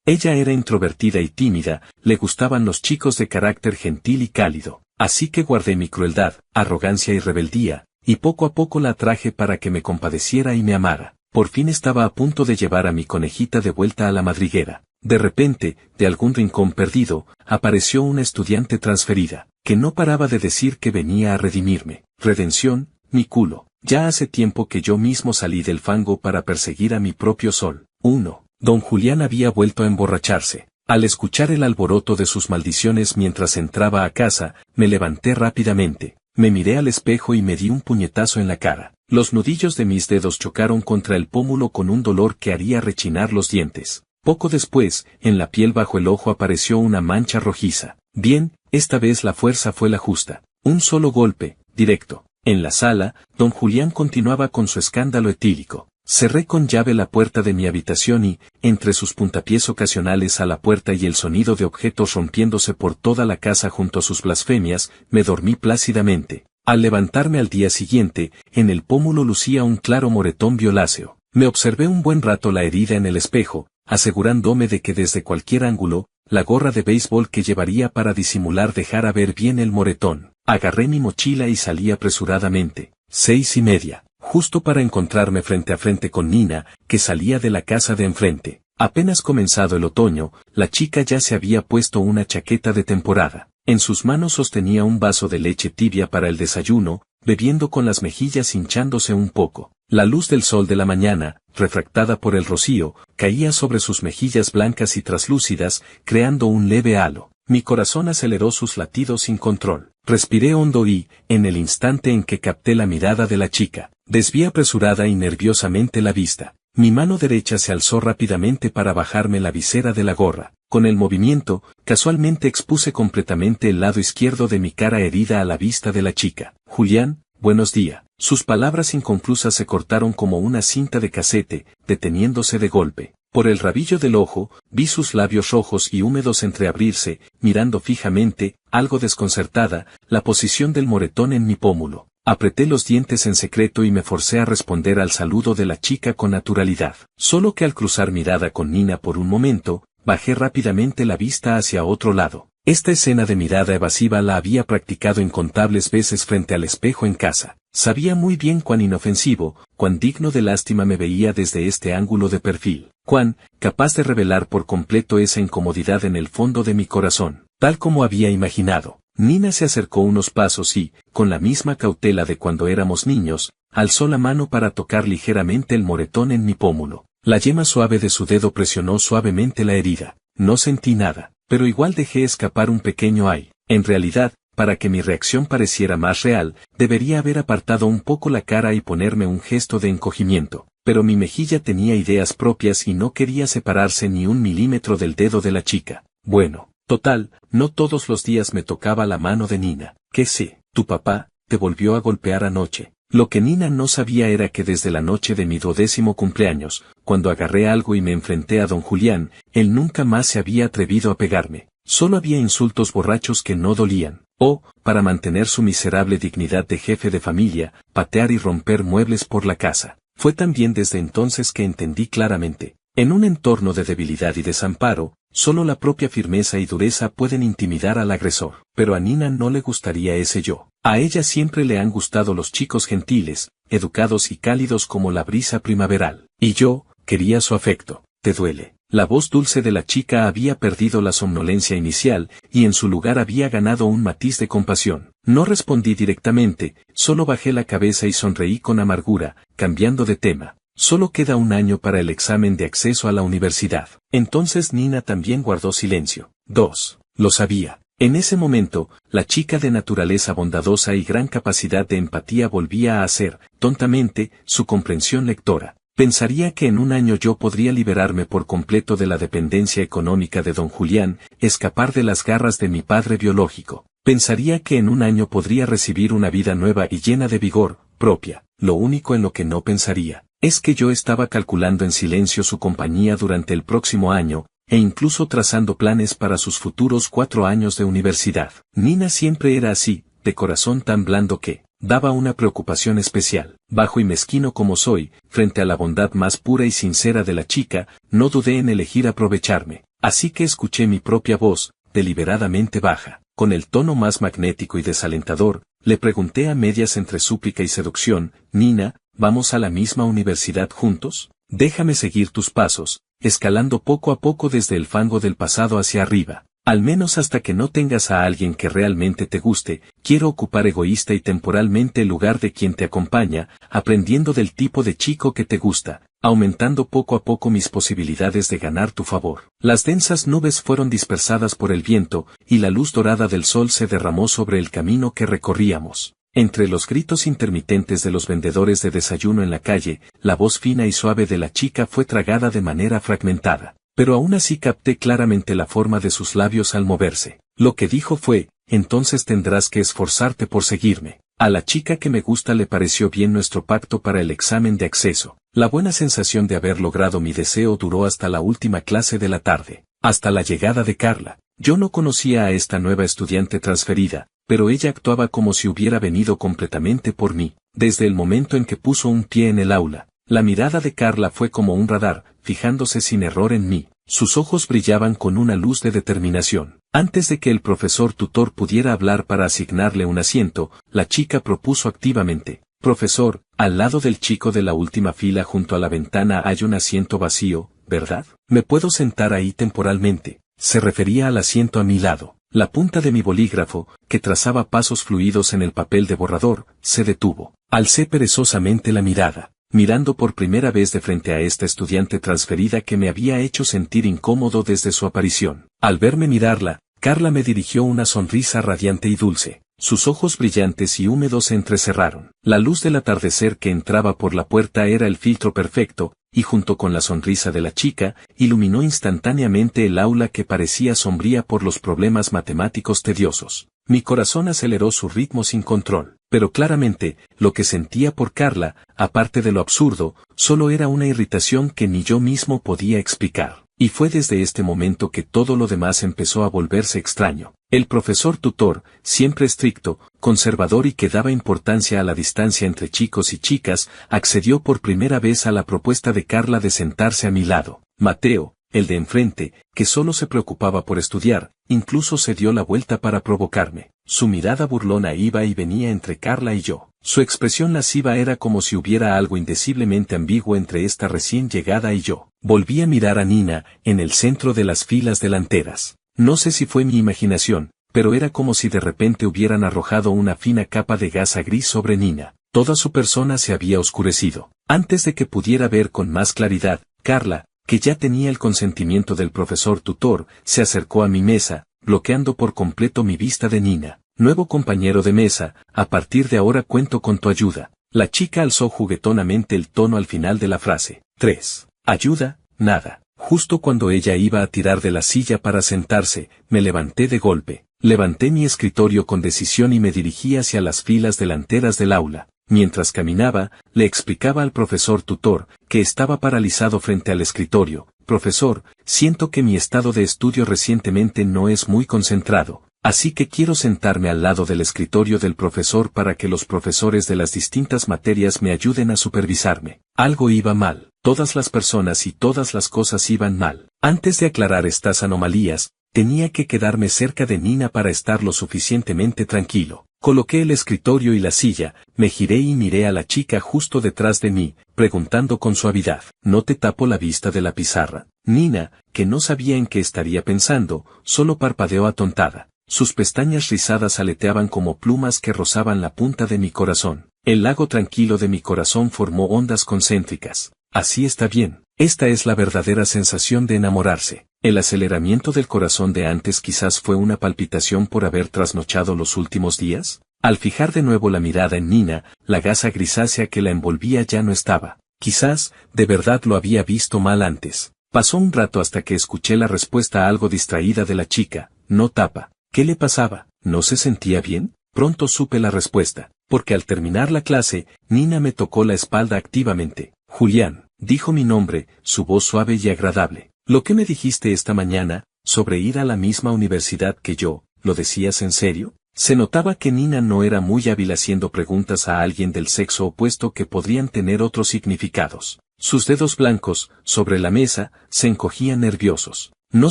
Ella era introvertida y tímida, le gustaban los chicos de carácter gentil y cálido. Así que guardé mi crueldad, arrogancia y rebeldía, y poco a poco la atraje para que me compadeciera y me amara. Por fin estaba a punto de llevar a mi conejita de vuelta a la madriguera. De repente, de algún rincón perdido, apareció una estudiante transferida, que no paraba de decir que venía a redimirme. Redención, mi culo. Ya hace tiempo que yo mismo salí del fango para perseguir a mi propio sol. 1. Don Julián había vuelto a emborracharse. Al escuchar el alboroto de sus maldiciones mientras entraba a casa, me levanté rápidamente. Me miré al espejo y me di un puñetazo en la cara. Los nudillos de mis dedos chocaron contra el pómulo con un dolor que haría rechinar los dientes. Poco después, en la piel bajo el ojo apareció una mancha rojiza. Bien, esta vez la fuerza fue la justa. Un solo golpe, directo. En la sala, don Julián continuaba con su escándalo etílico. Cerré con llave la puerta de mi habitación y, entre sus puntapiés ocasionales a la puerta y el sonido de objetos rompiéndose por toda la casa junto a sus blasfemias, me dormí plácidamente. Al levantarme al día siguiente, en el pómulo lucía un claro moretón violáceo. Me observé un buen rato la herida en el espejo, asegurándome de que desde cualquier ángulo, la gorra de béisbol que llevaría para disimular dejara ver bien el moretón. Agarré mi mochila y salí apresuradamente. 6:30. Justo para encontrarme frente a frente con Nina, que salía de la casa de enfrente. Apenas comenzado el otoño, la chica ya se había puesto una chaqueta de temporada. En sus manos sostenía un vaso de leche tibia para el desayuno, bebiendo con las mejillas hinchándose un poco. La luz del sol de la mañana, refractada por el rocío, caía sobre sus mejillas blancas y traslúcidas, creando un leve halo. Mi corazón aceleró sus latidos sin control. Respiré hondo y, en el instante en que capté la mirada de la chica, desvié apresurada y nerviosamente la vista. Mi mano derecha se alzó rápidamente para bajarme la visera de la gorra. Con el movimiento, casualmente expuse completamente el lado izquierdo de mi cara herida a la vista de la chica. Julián, buenos días. Sus palabras inconclusas se cortaron como una cinta de casete, deteniéndose de golpe. Por el rabillo del ojo, vi sus labios rojos y húmedos entreabrirse, mirando fijamente, algo desconcertada, la posición del moretón en mi pómulo. Apreté los dientes en secreto y me forcé a responder al saludo de la chica con naturalidad. Solo que al cruzar mirada con Nina por un momento, bajé rápidamente la vista hacia otro lado. Esta escena de mirada evasiva la había practicado incontables veces frente al espejo en casa. Sabía muy bien cuán inofensivo, cuán digno de lástima me veía desde este ángulo de perfil, cuán capaz de revelar por completo esa incomodidad en el fondo de mi corazón, tal como había imaginado. Nina se acercó unos pasos y, con la misma cautela de cuando éramos niños, alzó la mano para tocar ligeramente el moretón en mi pómulo. La yema suave de su dedo presionó suavemente la herida. No sentí nada, pero igual dejé escapar un pequeño ay. En realidad, para que mi reacción pareciera más real, debería haber apartado un poco la cara y ponerme un gesto de encogimiento. Pero mi mejilla tenía ideas propias y no quería separarse ni un milímetro del dedo de la chica. Bueno, total, no todos los días me tocaba la mano de Nina. ¿Qué sé? Tu papá te volvió a golpear anoche. Lo que Nina no sabía era que desde la noche de mi 12º cumpleaños, cuando agarré algo y me enfrenté a don Julián, él nunca más se había atrevido a pegarme. Solo había insultos borrachos que no dolían. O, para mantener su miserable dignidad de jefe de familia, patear y romper muebles por la casa. Fue también desde entonces que entendí claramente. En un entorno de debilidad y desamparo, solo la propia firmeza y dureza pueden intimidar al agresor. Pero a Nina no le gustaría ese yo. A ella siempre le han gustado los chicos gentiles, educados y cálidos como la brisa primaveral. Y yo, quería su afecto. ¿Te duele? La voz dulce de la chica había perdido la somnolencia inicial, y en su lugar había ganado un matiz de compasión. No respondí directamente, solo bajé la cabeza y sonreí con amargura, cambiando de tema. Solo queda un año para el examen de acceso a la universidad. Entonces Nina también guardó silencio. 2. Lo sabía. En ese momento, la chica de naturaleza bondadosa y gran capacidad de empatía volvía a hacer, tontamente, su comprensión lectora. Pensaría que en un año yo podría liberarme por completo de la dependencia económica de don Julián, escapar de las garras de mi padre biológico. Pensaría que en un año podría recibir una vida nueva y llena de vigor propia. Lo único en lo que no pensaría es que yo estaba calculando en silencio su compañía durante el próximo año, e incluso trazando planes para sus futuros 4 años de universidad. Nina siempre era así, de corazón tan blando que daba una preocupación especial. Bajo y mezquino como soy, frente a la bondad más pura y sincera de la chica, no dudé en elegir aprovecharme. Así que escuché mi propia voz, deliberadamente baja. Con el tono más magnético y desalentador, le pregunté a medias entre súplica y seducción: Nina, ¿vamos a la misma universidad juntos? Déjame seguir tus pasos, escalando poco a poco desde el fango del pasado hacia arriba. Al menos hasta que no tengas a alguien que realmente te guste. Quiero ocupar egoísta y temporalmente el lugar de quien te acompaña, aprendiendo del tipo de chico que te gusta, aumentando poco a poco mis posibilidades de ganar tu favor. Las densas nubes fueron dispersadas por el viento, y la luz dorada del sol se derramó sobre el camino que recorríamos. Entre los gritos intermitentes de los vendedores de desayuno en la calle, la voz fina y suave de la chica fue tragada de manera fragmentada. Pero aún así capté claramente la forma de sus labios al moverse. Lo que dijo fue: entonces tendrás que esforzarte por seguirme. A la chica que me gusta le pareció bien nuestro pacto para el examen de acceso. La buena sensación de haber logrado mi deseo duró hasta la última clase de la tarde, hasta la llegada de Carla. Yo no conocía a esta nueva estudiante transferida, pero ella actuaba como si hubiera venido completamente por mí. Desde el momento en que puso un pie en el aula, la mirada de Carla fue como un radar, fijándose sin error en mí. Sus ojos brillaban con una luz de determinación. Antes de que el profesor tutor pudiera hablar para asignarle un asiento, la chica propuso activamente: profesor, al lado del chico de la última fila junto a la ventana hay un asiento vacío, ¿verdad? ¿Me puedo sentar ahí temporalmente? Se refería al asiento a mi lado. La punta de mi bolígrafo, que trazaba pasos fluidos en el papel de borrador, se detuvo. Alcé perezosamente la mirada, mirando por primera vez de frente a esta estudiante transferida que me había hecho sentir incómodo desde su aparición. Al verme mirarla, Carla me dirigió una sonrisa radiante y dulce. Sus ojos brillantes y húmedos se entrecerraron. La luz del atardecer que entraba por la puerta era el filtro perfecto, y junto con la sonrisa de la chica, iluminó instantáneamente el aula que parecía sombría por los problemas matemáticos tediosos. Mi corazón aceleró su ritmo sin control, pero claramente, lo que sentía por Carla, aparte de lo absurdo, solo era una irritación que ni yo mismo podía explicar. Y fue desde este momento que todo lo demás empezó a volverse extraño. El profesor tutor, siempre estricto, conservador y que daba importancia a la distancia entre chicos y chicas, accedió por primera vez a la propuesta de Carla de sentarse a mi lado. Mateo, el de enfrente, que solo se preocupaba por estudiar, incluso se dio la vuelta para provocarme. Su mirada burlona iba y venía entre Carla y yo. Su expresión lasciva era como si hubiera algo indeciblemente ambiguo entre esta recién llegada y yo. Volví a mirar a Nina, en el centro de las filas delanteras. No sé si fue mi imaginación, pero era como si de repente hubieran arrojado una fina capa de gasa gris sobre Nina. Toda su persona se había oscurecido. Antes de que pudiera ver con más claridad, Carla, que ya tenía el consentimiento del profesor tutor, se acercó a mi mesa, bloqueando por completo mi vista de Nina. Nuevo compañero de mesa, a partir de ahora cuento con tu ayuda. La chica alzó juguetonamente el tono al final de la frase. 3. Ayuda, nada. Justo cuando ella iba a tirar de la silla para sentarse, me levanté de golpe. Levanté mi escritorio con decisión y me dirigí hacia las filas delanteras del aula. Mientras caminaba, le explicaba al profesor tutor, que estaba paralizado frente al escritorio: profesor, siento que mi estado de estudio recientemente no es muy concentrado, así que quiero sentarme al lado del escritorio del profesor para que los profesores de las distintas materias me ayuden a supervisarme. Algo iba mal, todas las personas y todas las cosas iban mal. Antes de aclarar estas anomalías, tenía que quedarme cerca de Nina para estar lo suficientemente tranquilo. Coloqué el escritorio y la silla, me giré y miré a la chica justo detrás de mí, preguntando con suavidad: ¿no te tapo la vista de la pizarra? Nina, que no sabía en qué estaría pensando, solo parpadeó atontada. Sus pestañas rizadas aleteaban como plumas que rozaban la punta de mi corazón. El lago tranquilo de mi corazón formó ondas concéntricas. Así está bien. Esta es la verdadera sensación de enamorarse. El aceleramiento del corazón de antes quizás fue una palpitación por haber trasnochado los últimos días. Al fijar de nuevo la mirada en Nina, la gasa grisácea que la envolvía ya no estaba. Quizás, de verdad lo había visto mal antes. Pasó un rato hasta que escuché la respuesta algo distraída de la chica: no tapa. ¿Qué le pasaba? ¿No se sentía bien? Pronto supe la respuesta, porque al terminar la clase, Nina me tocó la espalda activamente. Julián, dijo mi nombre, su voz suave y agradable. Lo que me dijiste esta mañana, sobre ir a la misma universidad que yo, ¿lo decías en serio? Se notaba que Nina no era muy hábil haciendo preguntas a alguien del sexo opuesto que podrían tener otros significados. Sus dedos blancos, sobre la mesa, se encogían nerviosos. No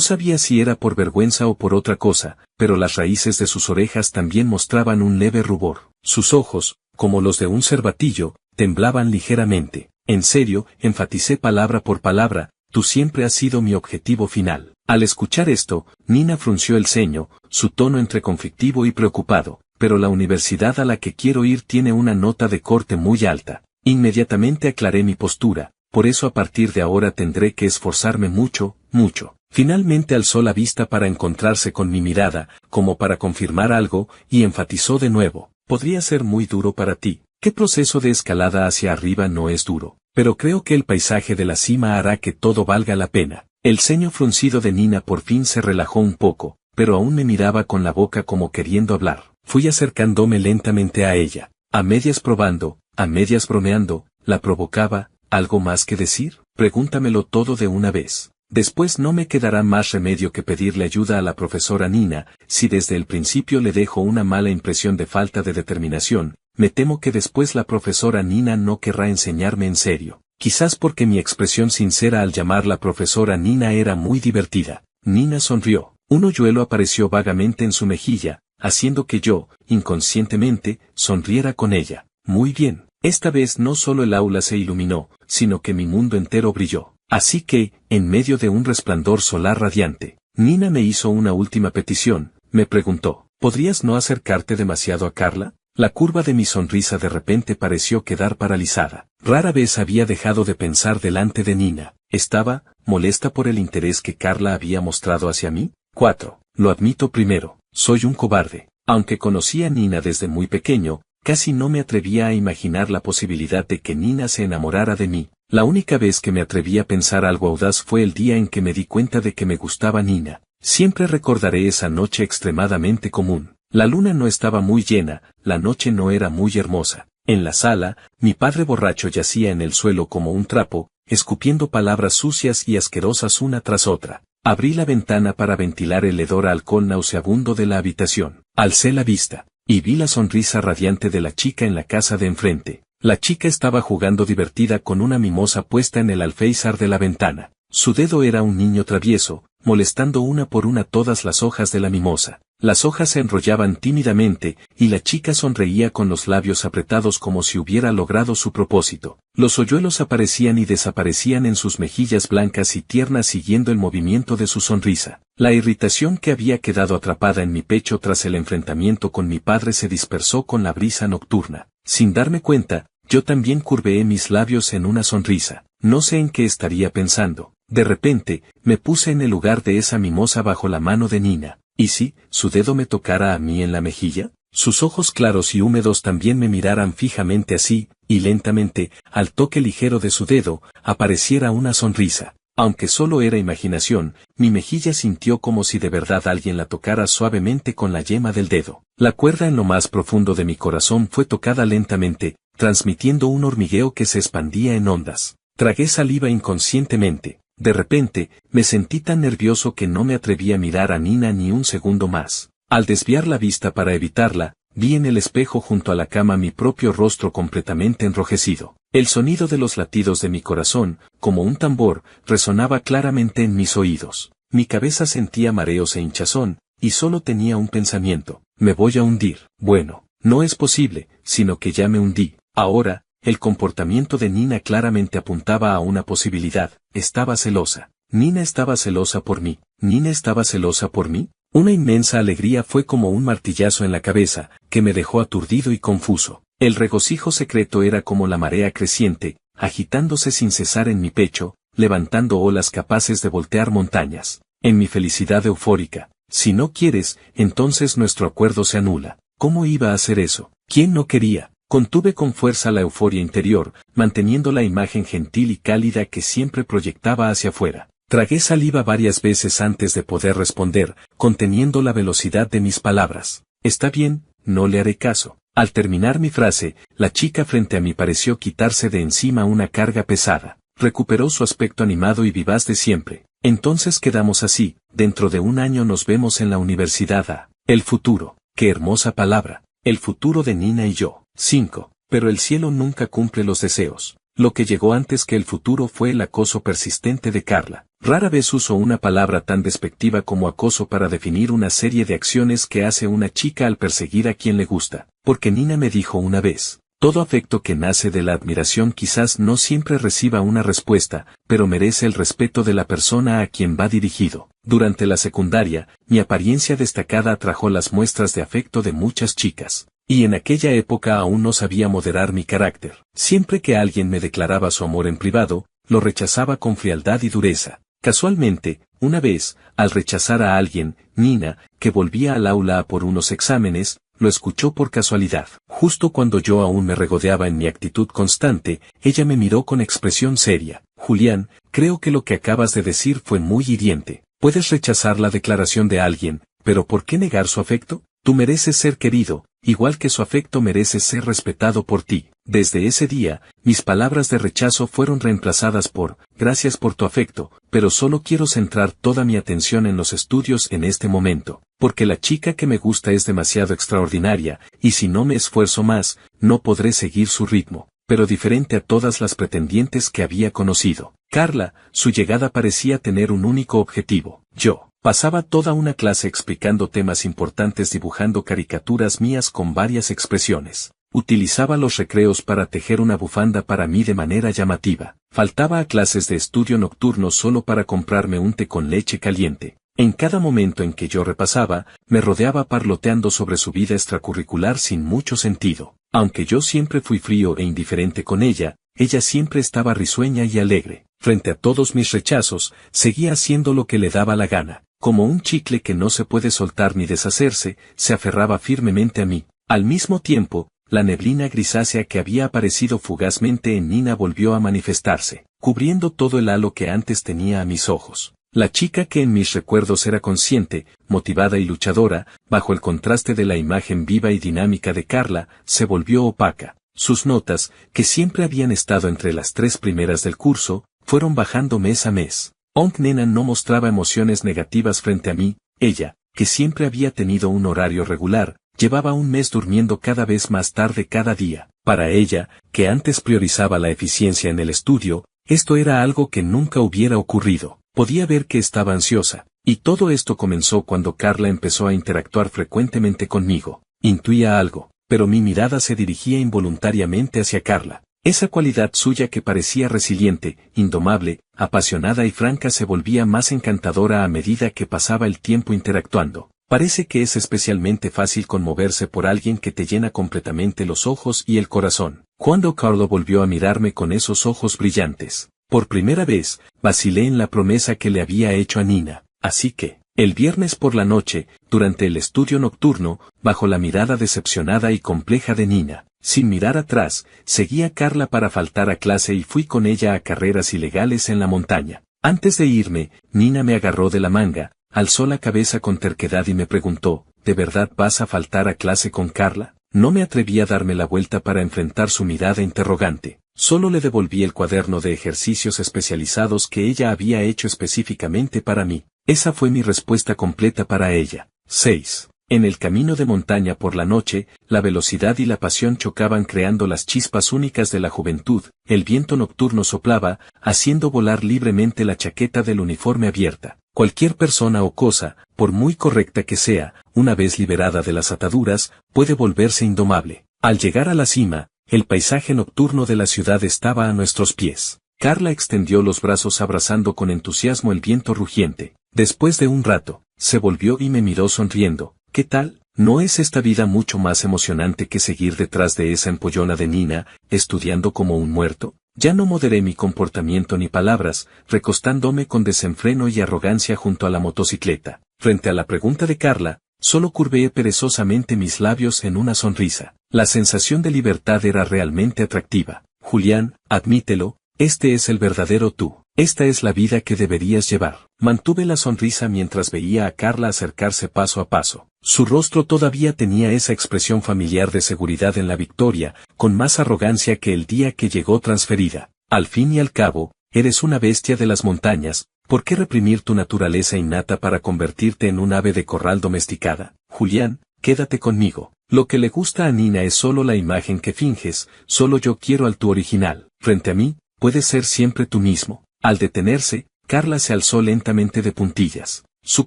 sabía si era por vergüenza o por otra cosa, pero las raíces de sus orejas también mostraban un leve rubor. Sus ojos, como los de un cervatillo, temblaban ligeramente. En serio, enfaticé palabra por palabra, tú siempre has sido mi objetivo final. Al escuchar esto, Nina frunció el ceño, su tono entre conflictivo y preocupado, pero la universidad a la que quiero ir tiene una nota de corte muy alta. Inmediatamente aclaré mi postura, por eso a partir de ahora tendré que esforzarme mucho, mucho. Finalmente alzó la vista para encontrarse con mi mirada, como para confirmar algo, y enfatizó de nuevo, podría ser muy duro para ti. ¿Qué proceso de escalada hacia arriba no es duro? Pero creo que el paisaje de la cima hará que todo valga la pena. El ceño fruncido de Nina por fin se relajó un poco, pero aún me miraba con la boca como queriendo hablar. Fui acercándome lentamente a ella, a medias probando, a medias bromeando, la provocaba. ¿Algo más que decir? Pregúntamelo todo de una vez. Después no me quedará más remedio que pedirle ayuda a la profesora Nina, si desde el principio le dejo una mala impresión de falta de determinación, me temo que después la profesora Nina no querrá enseñarme en serio. Quizás porque mi expresión sincera al llamarla profesora Nina era muy divertida. Nina sonrió. Un hoyuelo apareció vagamente en su mejilla, haciendo que yo, inconscientemente, sonriera con ella. Muy bien. Esta vez no solo el aula se iluminó, sino que mi mundo entero brilló. Así que, en medio de un resplandor solar radiante, Nina me hizo una última petición, me preguntó, ¿podrías no acercarte demasiado a Carla? La curva de mi sonrisa de repente pareció quedar paralizada. Rara vez había dejado de pensar delante de Nina. ¿Estaba molesta por el interés que Carla había mostrado hacia mí? 4. Lo admito primero, soy un cobarde. Aunque conocí a Nina desde muy pequeño, casi no me atrevía a imaginar la posibilidad de que Nina se enamorara de mí. La única vez que me atreví a pensar algo audaz fue el día en que me di cuenta de que me gustaba Nina. Siempre recordaré esa noche extremadamente común. La luna no estaba muy llena, la noche no era muy hermosa. En la sala, mi padre borracho yacía en el suelo como un trapo, escupiendo palabras sucias y asquerosas una tras otra. Abrí la ventana para ventilar el hedor a alcohol nauseabundo de la habitación. Alcé la vista y vi la sonrisa radiante de la chica en la casa de enfrente. La chica estaba jugando divertida con una mimosa puesta en el alféizar de la ventana. Su dedo era un niño travieso, molestando una por una todas las hojas de la mimosa. Las hojas se enrollaban tímidamente, y la chica sonreía con los labios apretados como si hubiera logrado su propósito. Los hoyuelos aparecían y desaparecían en sus mejillas blancas y tiernas siguiendo el movimiento de su sonrisa. La irritación que había quedado atrapada en mi pecho tras el enfrentamiento con mi padre se dispersó con la brisa nocturna. Sin darme cuenta, yo también curveé mis labios en una sonrisa. No sé en qué estaría pensando. De repente, me puse en el lugar de esa mimosa bajo la mano de Nina. ¿Y si su dedo me tocara a mí en la mejilla? Sus ojos claros y húmedos también me miraran fijamente así, y lentamente, al toque ligero de su dedo, apareciera una sonrisa. Aunque solo era imaginación, mi mejilla sintió como si de verdad alguien la tocara suavemente con la yema del dedo. La cuerda en lo más profundo de mi corazón fue tocada lentamente, transmitiendo un hormigueo que se expandía en ondas. Tragué saliva inconscientemente. De repente, me sentí tan nervioso que no me atreví a mirar a Nina ni un segundo más. Al desviar la vista para evitarla, vi en el espejo junto a la cama mi propio rostro completamente enrojecido. El sonido de los latidos de mi corazón, como un tambor, resonaba claramente en mis oídos. Mi cabeza sentía mareos e hinchazón, y solo tenía un pensamiento: me voy a hundir. Bueno, no es posible, sino que ya me hundí. Ahora, el comportamiento de Nina claramente apuntaba a una posibilidad. Estaba celosa. Nina estaba celosa por mí. ¿Nina estaba celosa por mí? Una inmensa alegría fue como un martillazo en la cabeza, que me dejó aturdido y confuso. El regocijo secreto era como la marea creciente, agitándose sin cesar en mi pecho, levantando olas capaces de voltear montañas. En mi felicidad eufórica. Si no quieres, entonces nuestro acuerdo se anula. ¿Cómo iba a hacer eso? ¿Quién no quería? Contuve con fuerza la euforia interior, manteniendo la imagen gentil y cálida que siempre proyectaba hacia afuera. Tragué saliva varias veces antes de poder responder, conteniendo la velocidad de mis palabras. Está bien, no le haré caso. Al terminar mi frase, la chica frente a mí pareció quitarse de encima una carga pesada. Recuperó su aspecto animado y vivaz de siempre. Entonces quedamos así, dentro de un año nos vemos en la universidad. El futuro. Qué hermosa palabra. El futuro de Nina y yo. 5. Pero el cielo nunca cumple los deseos. Lo que llegó antes que el futuro fue el acoso persistente de Carla. Rara vez uso una palabra tan despectiva como acoso para definir una serie de acciones que hace una chica al perseguir a quien le gusta, porque Nina me dijo una vez: todo afecto que nace de la admiración quizás no siempre reciba una respuesta, pero merece el respeto de la persona a quien va dirigido. Durante la secundaria, mi apariencia destacada atrajo las muestras de afecto de muchas chicas. Y en aquella época aún no sabía moderar mi carácter. Siempre que alguien me declaraba su amor en privado, lo rechazaba con frialdad y dureza. Casualmente, una vez, al rechazar a alguien, Nina, que volvía al aula a por unos exámenes, lo escuchó por casualidad. Justo cuando yo aún me regodeaba en mi actitud constante, ella me miró con expresión seria. Julián, creo que lo que acabas de decir fue muy hiriente. Puedes rechazar la declaración de alguien, pero ¿por qué negar su afecto? Tú mereces ser querido, igual que su afecto merece ser respetado por ti. Desde ese día, mis palabras de rechazo fueron reemplazadas por: gracias por tu afecto, pero solo quiero centrar toda mi atención en los estudios en este momento, porque la chica que me gusta es demasiado extraordinaria, y si no me esfuerzo más, no podré seguir su ritmo. Pero diferente a todas las pretendientes que había conocido, Carla, su llegada parecía tener un único objetivo. Yo pasaba toda una clase explicando temas importantes, dibujando caricaturas mías con varias expresiones. Utilizaba los recreos para tejer una bufanda para mí de manera llamativa. Faltaba a clases de estudio nocturno solo para comprarme un té con leche caliente. En cada momento en que yo repasaba, me rodeaba parloteando sobre su vida extracurricular sin mucho sentido. Aunque yo siempre fui frío e indiferente con ella, ella siempre estaba risueña y alegre. Frente a todos mis rechazos, seguía haciendo lo que le daba la gana. Como un chicle que no se puede soltar ni deshacerse, se aferraba firmemente a mí. Al mismo tiempo, la neblina grisácea que había aparecido fugazmente en Nina volvió a manifestarse, cubriendo todo el halo que antes tenía a mis ojos. La chica que en mis recuerdos era consciente, motivada y luchadora, bajo el contraste de la imagen viva y dinámica de Carla, se volvió opaca. Sus notas, que siempre habían estado entre las 3 primeras del curso, fueron bajando mes a mes. Nena no mostraba emociones negativas frente a mí. Ella, que siempre había tenido un horario regular, llevaba un mes durmiendo cada vez más tarde cada día. Para ella, que antes priorizaba la eficiencia en el estudio, esto era algo que nunca hubiera ocurrido. Podía ver que estaba ansiosa, y todo esto comenzó cuando Carla empezó a interactuar frecuentemente conmigo. Intuía algo, pero mi mirada se dirigía involuntariamente hacia Carla. Esa cualidad suya que parecía resiliente, indomable, apasionada y franca se volvía más encantadora a medida que pasaba el tiempo interactuando. Parece que es especialmente fácil conmoverse por alguien que te llena completamente los ojos y el corazón. Cuando Carla volvió a mirarme con esos ojos brillantes, por primera vez, vacilé en la promesa que le había hecho a Nina. Así que, el viernes por la noche, durante el estudio nocturno, bajo la mirada decepcionada y compleja de Nina, sin mirar atrás, seguí a Carla para faltar a clase y fui con ella a carreras ilegales en la montaña. Antes de irme, Nina me agarró de la manga, alzó la cabeza con terquedad y me preguntó: ¿de verdad vas a faltar a clase con Carla? No me atreví a darme la vuelta para enfrentar su mirada interrogante. Solo le devolví el cuaderno de ejercicios especializados que ella había hecho específicamente para mí. Esa fue mi respuesta completa para ella. 6. En el camino de montaña por la noche, la velocidad y la pasión chocaban creando las chispas únicas de la juventud. El viento nocturno soplaba, haciendo volar libremente la chaqueta del uniforme abierta. Cualquier persona o cosa, por muy correcta que sea, una vez liberada de las ataduras, puede volverse indomable. Al llegar a la cima, el paisaje nocturno de la ciudad estaba a nuestros pies. Carla extendió los brazos abrazando con entusiasmo el viento rugiente. Después de un rato, se volvió y me miró sonriendo. ¿Qué tal? ¿No es esta vida mucho más emocionante que seguir detrás de esa empollona de Nina, estudiando como un muerto? Ya no moderé mi comportamiento ni palabras, recostándome con desenfreno y arrogancia junto a la motocicleta. Frente a la pregunta de Carla, solo curveé perezosamente mis labios en una sonrisa. La sensación de libertad era realmente atractiva. Julián, admítelo, este es el verdadero tú. Esta es la vida que deberías llevar. Mantuve la sonrisa mientras veía a Carla acercarse paso a paso. Su rostro todavía tenía esa expresión familiar de seguridad en la victoria, con más arrogancia que el día que llegó transferida. Al fin y al cabo, eres una bestia de las montañas. ¿Por qué reprimir tu naturaleza innata para convertirte en un ave de corral domesticada? Julián, quédate conmigo. Lo que le gusta a Nina es solo la imagen que finges, solo yo quiero al tú original. Frente a mí, puedes ser siempre tú mismo. Al detenerse, Carla se alzó lentamente de puntillas. Su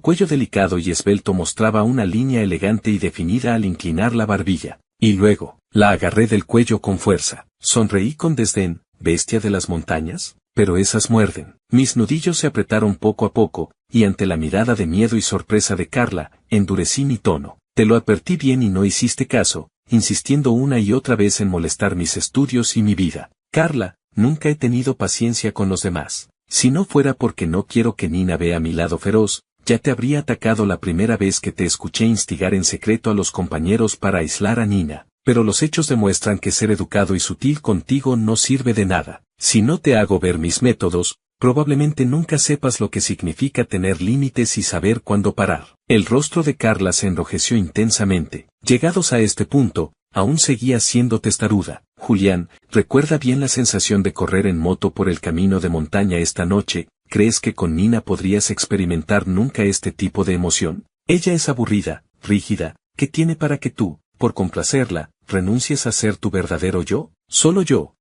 cuello delicado y esbelto mostraba una línea elegante y definida al inclinar la barbilla. Y luego, la agarré del cuello con fuerza. Sonreí con desdén. ¿Bestia de las montañas? Pero esas muerden. Mis nudillos se apretaron poco a poco, y ante la mirada de miedo y sorpresa de Carla, endurecí mi tono. Te lo advertí bien y no hiciste caso, insistiendo una y otra vez en molestar mis estudios y mi vida. Carla, nunca he tenido paciencia con los demás. Si no fuera porque no quiero que Nina vea mi lado feroz, ya te habría atacado la primera vez que te escuché instigar en secreto a los compañeros para aislar a Nina. Pero los hechos demuestran que ser educado y sutil contigo no sirve de nada. Si no te hago ver mis métodos, probablemente nunca sepas lo que significa tener límites y saber cuándo parar. El rostro de Carla se enrojeció intensamente. Llegados a este punto, aún seguía siendo testaruda. Julián, recuerda bien la sensación de correr en moto por el camino de montaña esta noche. ¿Crees que con Nina podrías experimentar nunca este tipo de emoción? Ella es aburrida, rígida. ¿Qué tiene para que tú, por complacerla, renuncies a ser tu verdadero yo? Solo yo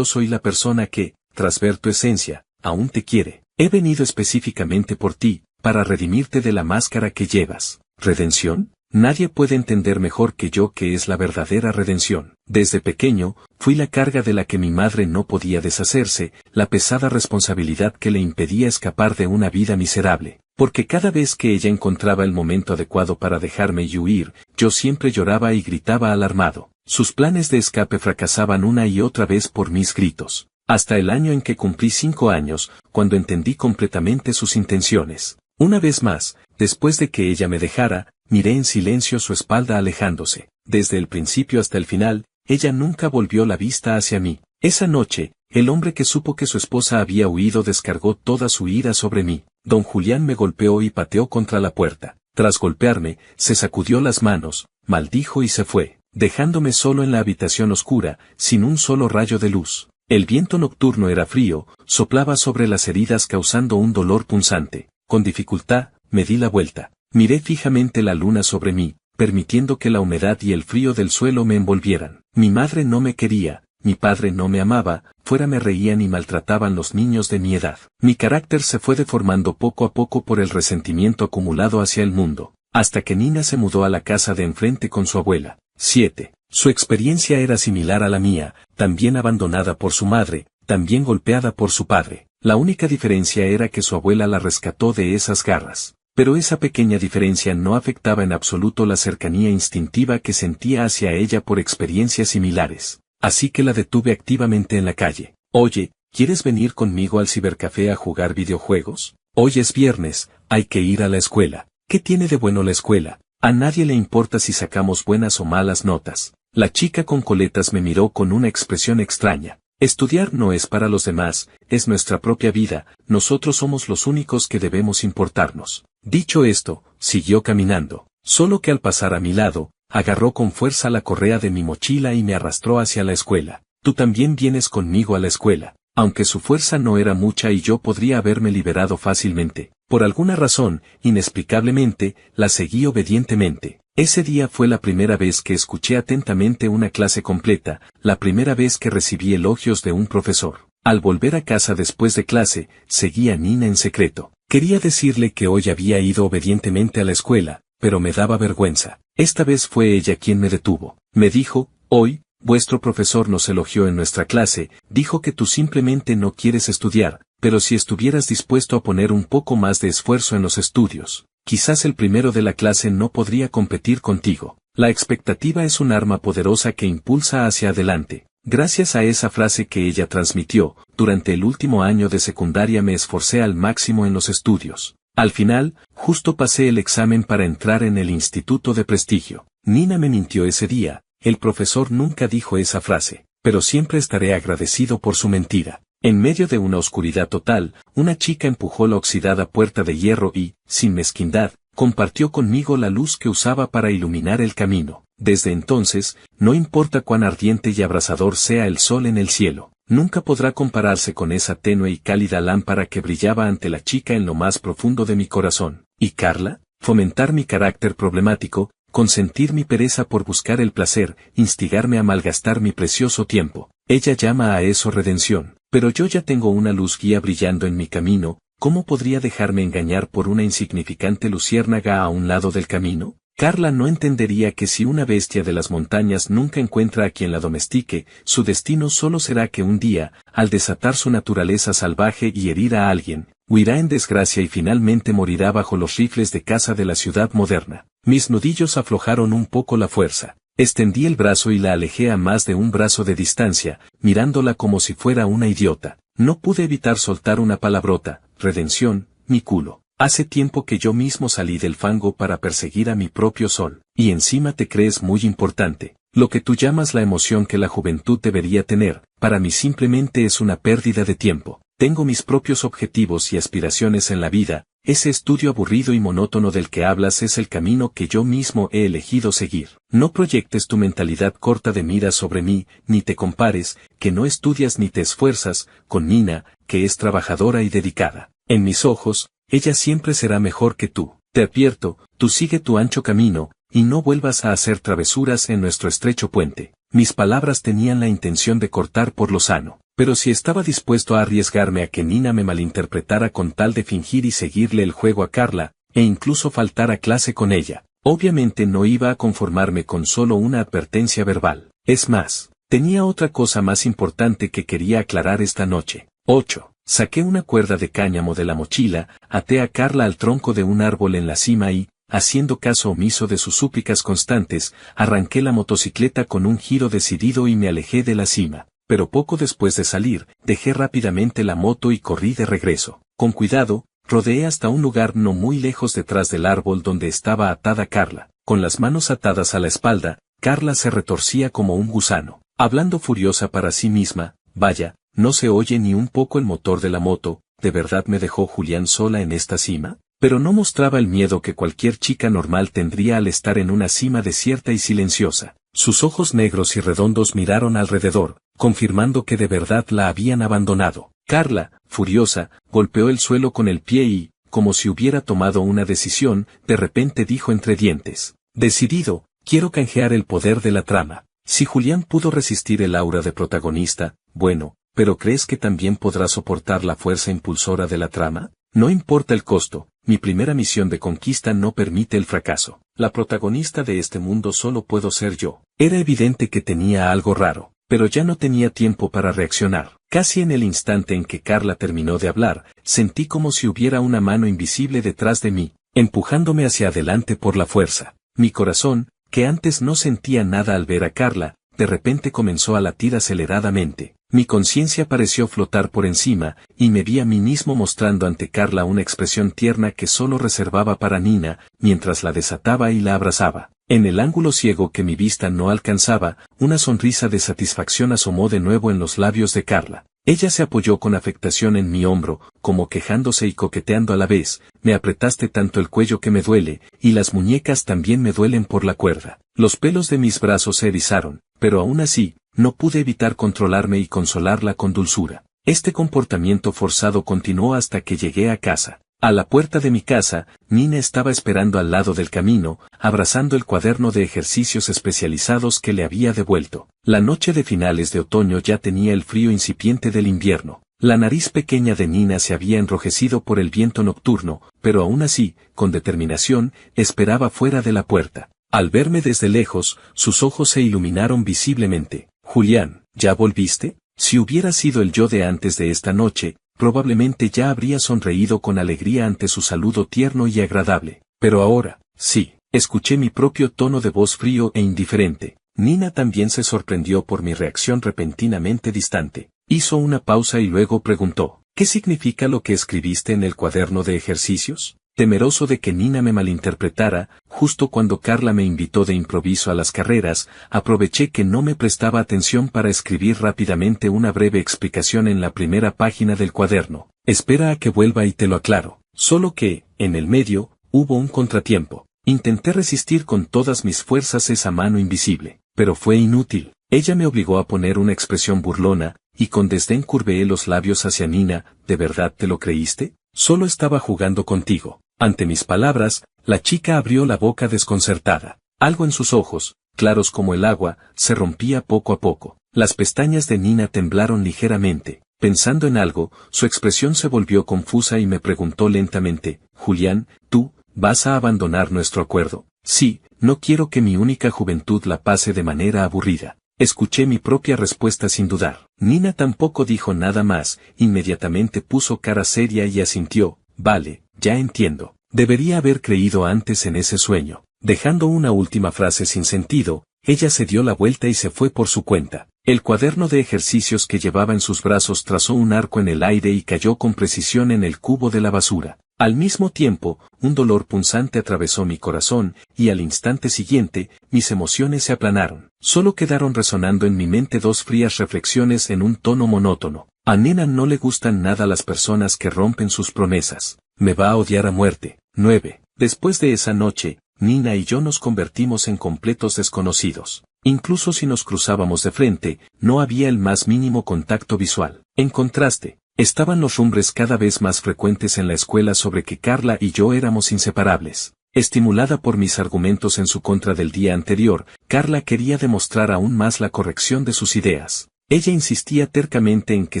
soy la persona que, tras ver tu esencia, aún te quiere. He venido específicamente por ti, para redimirte de la máscara que llevas. ¿Redención? Nadie puede entender mejor que yo qué es la verdadera redención. Desde pequeño, fui la carga de la que mi madre no podía deshacerse, la pesada responsabilidad que le impedía escapar de una vida miserable. Porque cada vez que ella encontraba el momento adecuado para dejarme y huir, yo siempre lloraba y gritaba alarmado. Sus planes de escape fracasaban una y otra vez por mis gritos. Hasta el año en que cumplí 5 años, cuando entendí completamente sus intenciones. Una vez más, después de que ella me dejara, miré en silencio su espalda alejándose. Desde el principio hasta el final, ella nunca volvió la vista hacia mí. Esa noche, el hombre que supo que su esposa había huido descargó toda su ira sobre mí. Don Julián me golpeó y pateó contra la puerta. Tras golpearme, se sacudió las manos, maldijo y se fue, dejándome solo en la habitación oscura, sin un solo rayo de luz. El viento nocturno era frío, soplaba sobre las heridas causando un dolor punzante. Con dificultad, me di la vuelta. Miré fijamente la luna sobre mí, permitiendo que la humedad y el frío del suelo me envolvieran. Mi madre no me quería, mi padre no me amaba, fuera me reían y maltrataban los niños de mi edad. Mi carácter se fue deformando poco a poco por el resentimiento acumulado hacia el mundo, hasta que Nina se mudó a la casa de enfrente con su abuela. 7. Su experiencia era similar a la mía, también abandonada por su madre, también golpeada por su padre. La única diferencia era que su abuela la rescató de esas garras. Pero esa pequeña diferencia no afectaba en absoluto la cercanía instintiva que sentía hacia ella por experiencias similares. Así que la detuve activamente en la calle. Oye, ¿quieres venir conmigo al cibercafé a jugar videojuegos? Hoy es viernes, hay que ir a la escuela. ¿Qué tiene de bueno la escuela? A nadie le importa si sacamos buenas o malas notas. La chica con coletas me miró con una expresión extraña. Estudiar no es para los demás, es nuestra propia vida, nosotros somos los únicos que debemos importarnos. Dicho esto, siguió caminando, solo que al pasar a mi lado, agarró con fuerza la correa de mi mochila y me arrastró hacia la escuela. Tú también vienes conmigo a la escuela. Aunque su fuerza no era mucha y yo podría haberme liberado fácilmente, por alguna razón, inexplicablemente, la seguí obedientemente. Ese día fue la primera vez que escuché atentamente una clase completa, la primera vez que recibí elogios de un profesor. Al volver a casa después de clase, seguí a Nina en secreto. Quería decirle que hoy había ido obedientemente a la escuela, pero me daba vergüenza. Esta vez fue ella quien me detuvo. Me dijo, hoy, vuestro profesor nos elogió en nuestra clase, dijo que tú simplemente no quieres estudiar, pero si estuvieras dispuesto a poner un poco más de esfuerzo en los estudios, quizás el primero de la clase no podría competir contigo. La expectativa es un arma poderosa que impulsa hacia adelante. Gracias a esa frase que ella transmitió, durante el último año de secundaria me esforcé al máximo en los estudios. Al final, justo pasé el examen para entrar en el instituto de prestigio. Nina me mintió ese día. El profesor nunca dijo esa frase, pero siempre estaré agradecido por su mentira. En medio de una oscuridad total, una chica empujó la oxidada puerta de hierro y, sin mezquindad, compartió conmigo la luz que usaba para iluminar el camino. Desde entonces, no importa cuán ardiente y abrasador sea el sol en el cielo, nunca podrá compararse con esa tenue y cálida lámpara que brillaba ante la chica en lo más profundo de mi corazón. ¿Y Carla? Fomentar mi carácter problemático, consentir mi pereza por buscar el placer, instigarme a malgastar mi precioso tiempo. Ella llama a eso redención, pero yo ya tengo una luz guía brillando en mi camino, ¿cómo podría dejarme engañar por una insignificante luciérnaga a un lado del camino? Carla no entendería que si una bestia de las montañas nunca encuentra a quien la domestique, su destino solo será que un día, al desatar su naturaleza salvaje y herir a alguien, huirá en desgracia y finalmente morirá bajo los rifles de caza de la ciudad moderna. Mis nudillos aflojaron un poco la fuerza. Extendí el brazo y la alejé a más de un brazo de distancia, mirándola como si fuera una idiota. No pude evitar soltar una palabrota: redención, mi culo. Hace tiempo que yo mismo salí del fango para perseguir a mi propio sol, y encima te crees muy importante. Lo que tú llamas la emoción que la juventud debería tener, para mí simplemente es una pérdida de tiempo. Tengo mis propios objetivos y aspiraciones en la vida. Ese estudio aburrido y monótono del que hablas es el camino que yo mismo he elegido seguir. No proyectes tu mentalidad corta de mira sobre mí, ni te compares, que no estudias ni te esfuerzas, con Nina, que es trabajadora y dedicada. En mis ojos, ella siempre será mejor que tú. Te advierto, tú sigue tu ancho camino, y no vuelvas a hacer travesuras en nuestro estrecho puente. Mis palabras tenían la intención de cortar por lo sano, pero si estaba dispuesto a arriesgarme a que Nina me malinterpretara con tal de fingir y seguirle el juego a Carla, e incluso faltar a clase con ella, obviamente no iba a conformarme con solo una advertencia verbal. Es más, tenía otra cosa más importante que quería aclarar esta noche. 8. Saqué una cuerda de cáñamo de la mochila, até a Carla al tronco de un árbol en la cima y, haciendo caso omiso de sus súplicas constantes, arranqué la motocicleta con un giro decidido y me alejé de la cima. Pero poco después de salir, dejé rápidamente la moto y corrí de regreso. Con cuidado, rodeé hasta un lugar no muy lejos detrás del árbol donde estaba atada Carla. Con las manos atadas a la espalda, Carla se retorcía como un gusano, hablando furiosa para sí misma: vaya, no se oye ni un poco el motor de la moto. ¿De verdad me dejó Julián sola en esta cima? Pero no mostraba el miedo que cualquier chica normal tendría al estar en una cima desierta y silenciosa. Sus ojos negros y redondos miraron alrededor, confirmando que de verdad la habían abandonado. Carla, furiosa, golpeó el suelo con el pie y, como si hubiera tomado una decisión, de repente dijo entre dientes: decidido, quiero canjear el poder de la trama. Si Julián pudo resistir el aura de protagonista, bueno, ¿pero crees que también podrá soportar la fuerza impulsora de la trama? No importa el costo, mi primera misión de conquista no permite el fracaso. La protagonista de este mundo solo puedo ser yo. Era evidente que tenía algo raro, pero ya no tenía tiempo para reaccionar. Casi en el instante en que Carla terminó de hablar, sentí como si hubiera una mano invisible detrás de mí, empujándome hacia adelante por la fuerza. Mi corazón, que antes no sentía nada al ver a Carla, de repente comenzó a latir aceleradamente. Mi conciencia pareció flotar por encima, y me vi a mí mismo mostrando ante Carla una expresión tierna que solo reservaba para Nina, mientras la desataba y la abrazaba. En el ángulo ciego que mi vista no alcanzaba, una sonrisa de satisfacción asomó de nuevo en los labios de Carla. Ella se apoyó con afectación en mi hombro, como quejándose y coqueteando a la vez: me apretaste tanto el cuello que me duele, y las muñecas también me duelen por la cuerda. Los pelos de mis brazos se erizaron, pero aún así, no pude evitar controlarme y consolarla con dulzura. Este comportamiento forzado continuó hasta que llegué a casa. A la puerta de mi casa, Nina estaba esperando al lado del camino, abrazando el cuaderno de ejercicios especializados que le había devuelto. La noche de finales de otoño ya tenía el frío incipiente del invierno. La nariz pequeña de Nina se había enrojecido por el viento nocturno, pero aún así, con determinación, esperaba fuera de la puerta. Al verme desde lejos, sus ojos se iluminaron visiblemente. Julián, ¿ya volviste? Si hubiera sido el yo de antes de esta noche, probablemente ya habría sonreído con alegría ante su saludo tierno y agradable. Pero ahora, sí, escuché mi propio tono de voz frío e indiferente. Nina también se sorprendió por mi reacción repentinamente distante. Hizo una pausa y luego preguntó: ¿qué significa lo que escribiste en el cuaderno de ejercicios? Temeroso de que Nina me malinterpretara, justo cuando Carla me invitó de improviso a las carreras, aproveché que no me prestaba atención para escribir rápidamente una breve explicación en la primera página del cuaderno. Espera a que vuelva y te lo aclaro. Solo que, en el medio, hubo un contratiempo. Intenté resistir con todas mis fuerzas esa mano invisible, pero fue inútil. Ella me obligó a poner una expresión burlona, y con desdén curveé los labios hacia Nina. ¿De verdad te lo creíste? Solo estaba jugando contigo. Ante mis palabras, la chica abrió la boca desconcertada. Algo en sus ojos, claros como el agua, se rompía poco a poco. Las pestañas de Nina temblaron ligeramente. Pensando en algo, su expresión se volvió confusa y me preguntó lentamente, Julián, ¿tú vas a abandonar nuestro acuerdo? Sí, no quiero que mi única juventud la pase de manera aburrida. Escuché mi propia respuesta sin dudar. Nina tampoco dijo nada más, inmediatamente puso cara seria y asintió, vale, ya entiendo. Debería haber creído antes en ese sueño. Dejando una última frase sin sentido, ella se dio la vuelta y se fue por su cuenta. El cuaderno de ejercicios que llevaba en sus brazos trazó un arco en el aire y cayó con precisión en el cubo de la basura. Al mismo tiempo, un dolor punzante atravesó mi corazón, y al instante siguiente, mis emociones se aplanaron. Solo quedaron resonando en mi mente dos frías reflexiones en un tono monótono. A Nina no le gustan nada las personas que rompen sus promesas. Me va a odiar a muerte. 9. Después de esa noche, Nina y yo nos convertimos en completos desconocidos. Incluso si nos cruzábamos de frente, no había el más mínimo contacto visual. En contraste, estaban los rumbres cada vez más frecuentes en la escuela sobre que Carla y yo éramos inseparables. Estimulada por mis argumentos en su contra del día anterior, Carla quería demostrar aún más la corrección de sus ideas. Ella insistía tercamente en que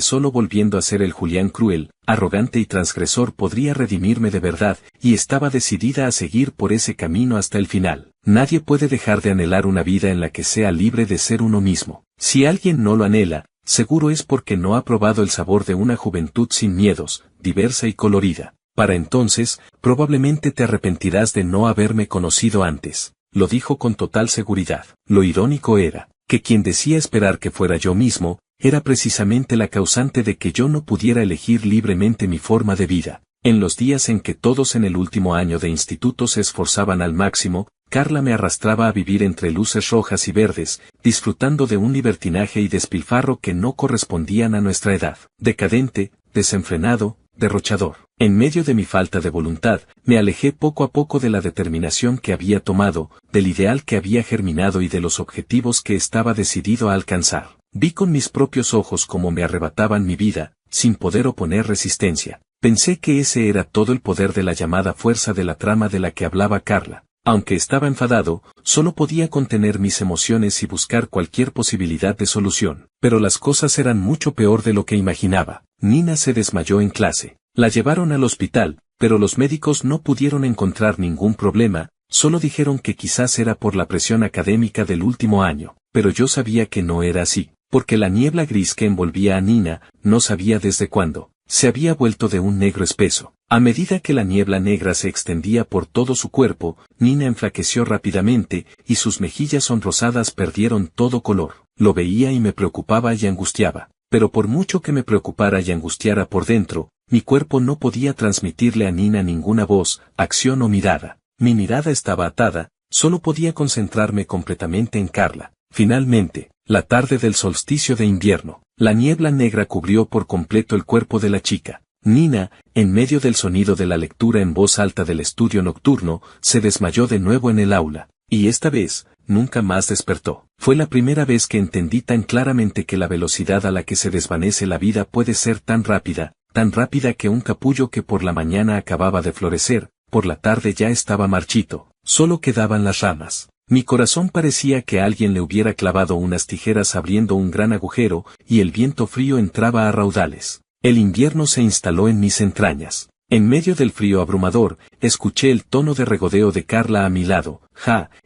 solo volviendo a ser el Julián cruel, arrogante y transgresor podría redimirme de verdad, y estaba decidida a seguir por ese camino hasta el final. Nadie puede dejar de anhelar una vida en la que sea libre de ser uno mismo. Si alguien no lo anhela, seguro es porque no ha probado el sabor de una juventud sin miedos, diversa y colorida. Para entonces, probablemente te arrepentirás de no haberme conocido antes. Lo dijo con total seguridad. Lo irónico era que quien decía esperar que fuera yo mismo, era precisamente la causante de que yo no pudiera elegir libremente mi forma de vida. En los días en que todos en el último año de instituto se esforzaban al máximo, Carla me arrastraba a vivir entre luces rojas y verdes, disfrutando de un libertinaje y despilfarro que no correspondían a nuestra edad. Decadente, desenfrenado, derrochador. En medio de mi falta de voluntad, me alejé poco a poco de la determinación que había tomado, del ideal que había germinado y de los objetivos que estaba decidido a alcanzar. Vi con mis propios ojos cómo me arrebataban mi vida, sin poder oponer resistencia. Pensé que ese era todo el poder de la llamada fuerza de la trama de la que hablaba Carla. Aunque estaba enfadado, solo podía contener mis emociones y buscar cualquier posibilidad de solución. Pero las cosas eran mucho peor de lo que imaginaba. Nina se desmayó en clase. La llevaron al hospital, pero los médicos no pudieron encontrar ningún problema, solo dijeron que quizás era por la presión académica del último año. Pero yo sabía que no era así, porque la niebla gris que envolvía a Nina, no sabía desde cuándo, se había vuelto de un negro espeso. A medida que la niebla negra se extendía por todo su cuerpo, Nina enflaqueció rápidamente, y sus mejillas sonrosadas perdieron todo color. Lo veía y me preocupaba y angustiaba. Pero por mucho que me preocupara y angustiara por dentro, mi cuerpo no podía transmitirle a Nina ninguna voz, acción o mirada. Mi mirada estaba atada, solo podía concentrarme completamente en Carla. Finalmente, la tarde del solsticio de invierno, la niebla negra cubrió por completo el cuerpo de la chica. Nina, en medio del sonido de la lectura en voz alta del estudio nocturno, se desmayó de nuevo en el aula, y esta vez, nunca más despertó. Fue la primera vez que entendí tan claramente que la velocidad a la que se desvanece la vida puede ser tan rápida que un capullo que por la mañana acababa de florecer, por la tarde ya estaba marchito, solo quedaban las ramas. Mi corazón parecía que alguien le hubiera clavado unas tijeras abriendo un gran agujero, y el viento frío entraba a raudales. El invierno se instaló en mis entrañas. En medio del frío abrumador, escuché el tono de regodeo de Carla a mi lado.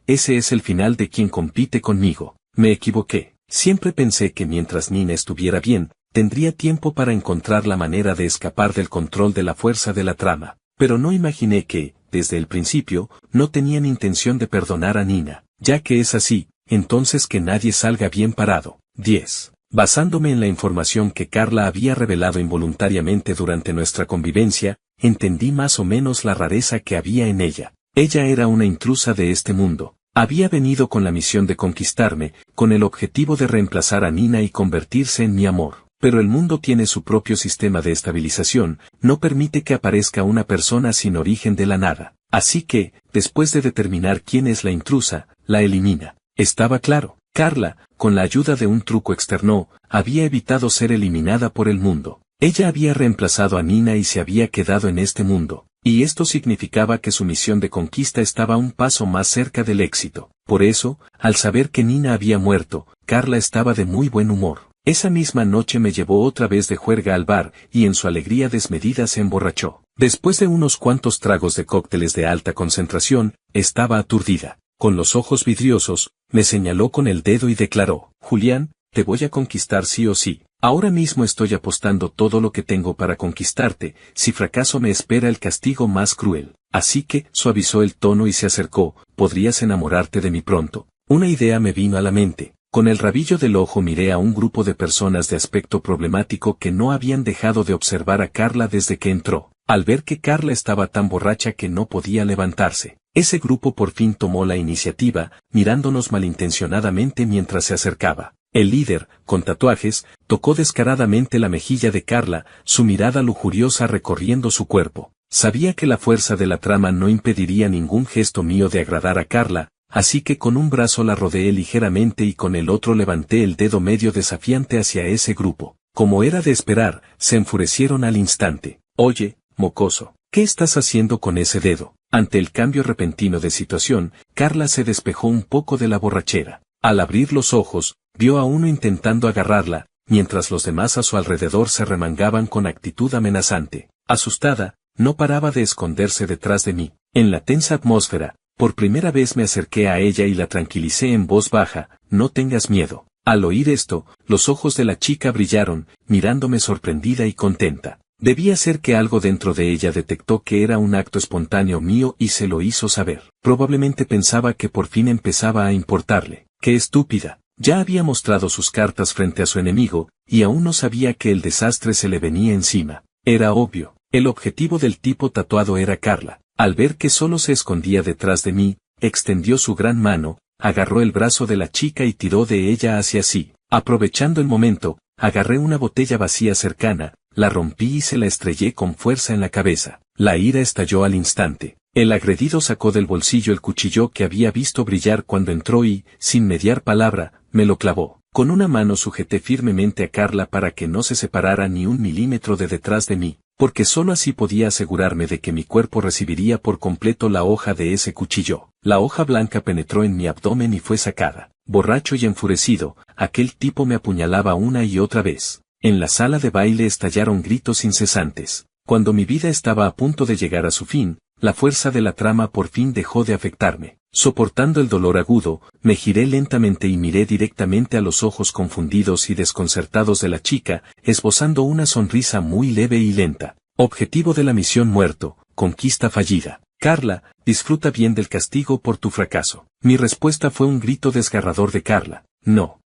Ese es el final de quien compite conmigo. Me equivoqué. Siempre pensé que mientras Nina estuviera bien, tendría tiempo para encontrar la manera de escapar del control de la fuerza de la trama. Pero no imaginé que, desde el principio, no tenían intención de perdonar a Nina. Ya que es así, entonces que nadie salga bien parado. 10. Basándome en la información que Carla había revelado involuntariamente durante nuestra convivencia, entendí más o menos la rareza que había en ella. Ella era una intrusa de este mundo. Había venido con la misión de conquistarme, con el objetivo de reemplazar a Nina y convertirse en mi amor. Pero el mundo tiene su propio sistema de estabilización, no permite que aparezca una persona sin origen de la nada. Así que, después de determinar quién es la intrusa, la elimina. Estaba claro. Carla, con la ayuda de un truco externo, había evitado ser eliminada por el mundo. Ella había reemplazado a Nina y se había quedado en este mundo. Y esto significaba que su misión de conquista estaba un paso más cerca del éxito. Por eso, al saber que Nina había muerto, Carla estaba de muy buen humor. Esa misma noche me llevó otra vez de juerga al bar y en su alegría desmedida se emborrachó. Después de unos cuantos tragos de cócteles de alta concentración, estaba aturdida. Con los ojos vidriosos, me señaló con el dedo y declaró: Julián, te voy a conquistar sí o sí. Ahora mismo estoy apostando todo lo que tengo para conquistarte, si fracaso me espera el castigo más cruel. Así que, suavizó el tono y se acercó, ¿podrías enamorarte de mí pronto? Una idea me vino a la mente. Con el rabillo del ojo miré a un grupo de personas de aspecto problemático que no habían dejado de observar a Carla desde que entró. Al ver que Carla estaba tan borracha que no podía levantarse, ese grupo por fin tomó la iniciativa, mirándonos malintencionadamente mientras se acercaba. El líder, con tatuajes, tocó descaradamente la mejilla de Carla, su mirada lujuriosa recorriendo su cuerpo. Sabía que la fuerza de la trama no impediría ningún gesto mío de agradar a Carla, así que con un brazo la rodeé ligeramente y con el otro levanté el dedo medio desafiante hacia ese grupo. Como era de esperar, se enfurecieron al instante. Oye, mocoso, ¿qué estás haciendo con ese dedo? Ante el cambio repentino de situación, Carla se despejó un poco de la borrachera. Al abrir los ojos, vio a uno intentando agarrarla, mientras los demás a su alrededor se remangaban con actitud amenazante. Asustada, no paraba de esconderse detrás de mí. En la tensa atmósfera, por primera vez me acerqué a ella y la tranquilicé en voz baja: no tengas miedo. Al oír esto, los ojos de la chica brillaron, mirándome sorprendida y contenta. Debía ser que algo dentro de ella detectó que era un acto espontáneo mío y se lo hizo saber. Probablemente pensaba que por fin empezaba a importarle. ¡Qué estúpida! Ya había mostrado sus cartas frente a su enemigo, y aún no sabía que el desastre se le venía encima. Era obvio, el objetivo del tipo tatuado era Carla. Al ver que solo se escondía detrás de mí, extendió su gran mano, agarró el brazo de la chica y tiró de ella hacia sí. Aprovechando el momento, agarré una botella vacía cercana, la rompí y se la estrellé con fuerza en la cabeza. La ira estalló al instante. El agredido sacó del bolsillo el cuchillo que había visto brillar cuando entró y, sin mediar palabra, me lo clavó. Con una mano sujeté firmemente a Carla para que no se separara ni un milímetro de detrás de mí, porque sólo así podía asegurarme de que mi cuerpo recibiría por completo la hoja de ese cuchillo. La hoja blanca penetró en mi abdomen y fue sacada. Borracho y enfurecido, aquel tipo me apuñalaba una y otra vez. En la sala de baile estallaron gritos incesantes. Cuando mi vida estaba a punto de llegar a su fin, la fuerza de la trama por fin dejó de afectarme. Soportando el dolor agudo, me giré lentamente y miré directamente a los ojos confundidos y desconcertados de la chica, esbozando una sonrisa muy leve y lenta. Objetivo de la misión muerto, conquista fallida. Carla, disfruta bien del castigo por tu fracaso. Mi respuesta fue un grito desgarrador de Carla. No,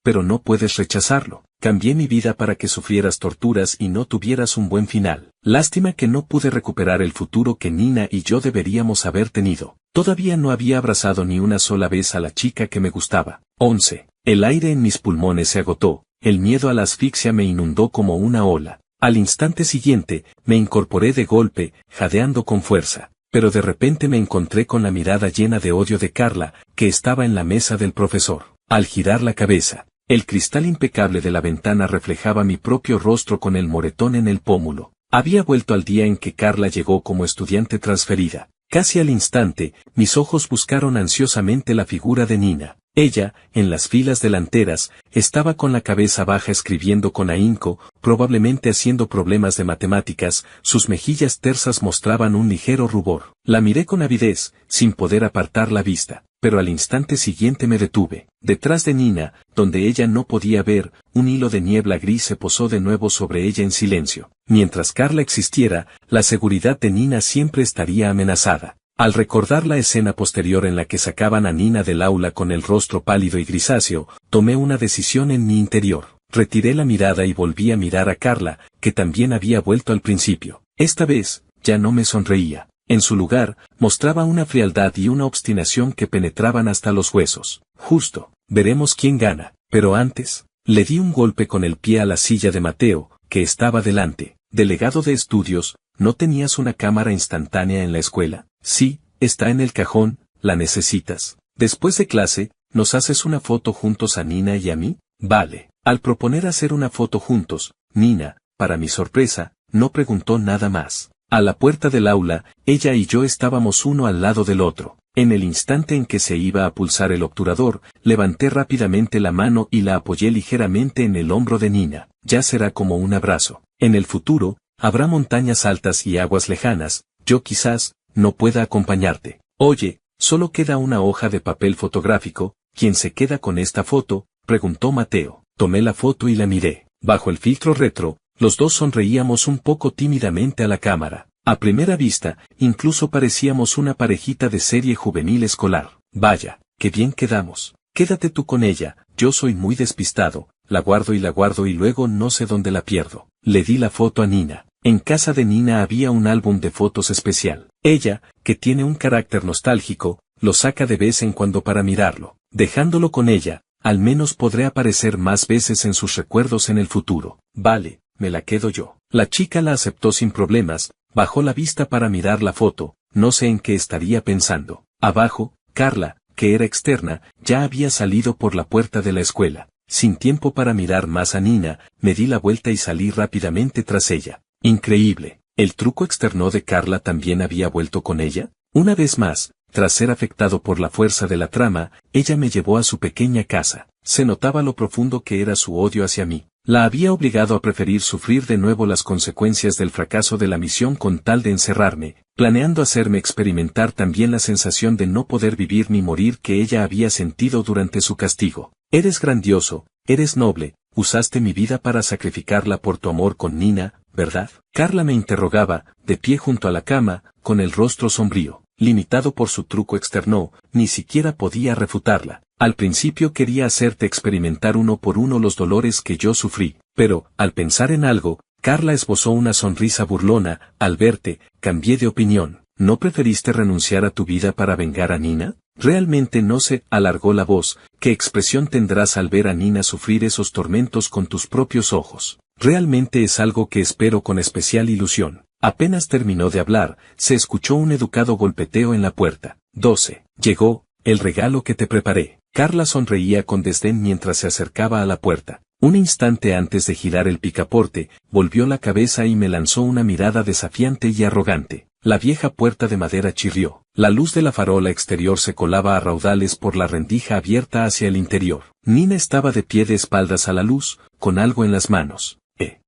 pero no puedes rechazarlo. Cambié mi vida para que sufrieras torturas y no tuvieras un buen final. Lástima que no pude recuperar el futuro que Nina y yo deberíamos haber tenido. Todavía no había abrazado ni una sola vez a la chica que me gustaba. 11. El aire en mis pulmones se agotó, el miedo a la asfixia me inundó como una ola. Al instante siguiente, me incorporé de golpe, jadeando con fuerza. Pero de repente me encontré con la mirada llena de odio de Carla, que estaba en la mesa del profesor. Al girar la cabeza, el cristal impecable de la ventana reflejaba mi propio rostro con el moretón en el pómulo. Había vuelto al día en que Carla llegó como estudiante transferida. Casi al instante, mis ojos buscaron ansiosamente la figura de Nina. Ella, en las filas delanteras, estaba con la cabeza baja escribiendo con ahínco, probablemente haciendo problemas de matemáticas, sus mejillas tersas mostraban un ligero rubor. La miré con avidez, sin poder apartar la vista, pero al instante siguiente me detuve. Detrás de Nina, donde ella no podía ver, un hilo de niebla gris se posó de nuevo sobre ella en silencio. Mientras Carla existiera, la seguridad de Nina siempre estaría amenazada. Al recordar la escena posterior en la que sacaban a Nina del aula con el rostro pálido y grisáceo, tomé una decisión en mi interior. Retiré la mirada y volví a mirar a Carla, que también había vuelto al principio. Esta vez, ya no me sonreía. En su lugar, mostraba una frialdad y una obstinación que penetraban hasta los huesos. Justo, veremos quién gana. Pero antes, le di un golpe con el pie a la silla de Mateo, que estaba delante. Delegado de estudios, ¿no tenías una cámara instantánea en la escuela? Sí, está en el cajón, ¿la necesitas? Después de clase, ¿nos haces una foto juntos a Nina y a mí? Vale. Al proponer hacer una foto juntos, Nina, para mi sorpresa, no preguntó nada más. A la puerta del aula, ella y yo estábamos uno al lado del otro. En el instante en que se iba a pulsar el obturador, levanté rápidamente la mano y la apoyé ligeramente en el hombro de Nina. Ya será como un abrazo. En el futuro, habrá montañas altas y aguas lejanas, yo quizás no pueda acompañarte. Oye, solo queda una hoja de papel fotográfico, ¿quién se queda con esta foto?, preguntó Mateo. Tomé la foto y la miré. Bajo el filtro retro, los dos sonreíamos un poco tímidamente a la cámara. A primera vista, incluso parecíamos una parejita de serie juvenil escolar. Vaya, qué bien quedamos. Quédate tú con ella, yo soy muy despistado, la guardo y luego no sé dónde la pierdo. Le di la foto a Nina. En casa de Nina había un álbum de fotos especial. Ella, que tiene un carácter nostálgico, lo saca de vez en cuando para mirarlo. Dejándolo con ella, al menos podré aparecer más veces en sus recuerdos en el futuro. Vale, me la quedo yo. La chica la aceptó sin problemas, bajó la vista para mirar la foto, no sé en qué estaría pensando. Abajo, Carla, que era externa, ya había salido por la puerta de la escuela. Sin tiempo para mirar más a Nina, me di la vuelta y salí rápidamente tras ella. Increíble. ¿El truco externo de Carla también había vuelto con ella? Una vez más, tras ser afectado por la fuerza de la trama, ella me llevó a su pequeña casa. Se notaba lo profundo que era su odio hacia mí. La había obligado a preferir sufrir de nuevo las consecuencias del fracaso de la misión con tal de encerrarme, planeando hacerme experimentar también la sensación de no poder vivir ni morir que ella había sentido durante su castigo. Eres grandioso, eres noble, usaste mi vida para sacrificarla por tu amor con Nina, ¿verdad? Carla me interrogaba, de pie junto a la cama, con el rostro sombrío. Limitado por su truco externo, ni siquiera podía refutarla. Al principio quería hacerte experimentar uno por uno los dolores que yo sufrí, pero, al pensar en algo, Carla esbozó una sonrisa burlona. Al verte, cambié de opinión. ¿No preferiste renunciar a tu vida para vengar a Nina? Realmente no sé, alargó la voz, ¿qué expresión tendrás al ver a Nina sufrir esos tormentos con tus propios ojos? Realmente es algo que espero con especial ilusión. Apenas terminó de hablar, se escuchó un educado golpeteo en la puerta. 12. Llegó, el regalo que te preparé. Carla sonreía con desdén mientras se acercaba a la puerta. Un instante antes de girar el picaporte, volvió la cabeza y me lanzó una mirada desafiante y arrogante. La vieja puerta de madera chirrió. La luz de la farola exterior se colaba a raudales por la rendija abierta hacia el interior. Nina estaba de pie de espaldas a la luz, con algo en las manos.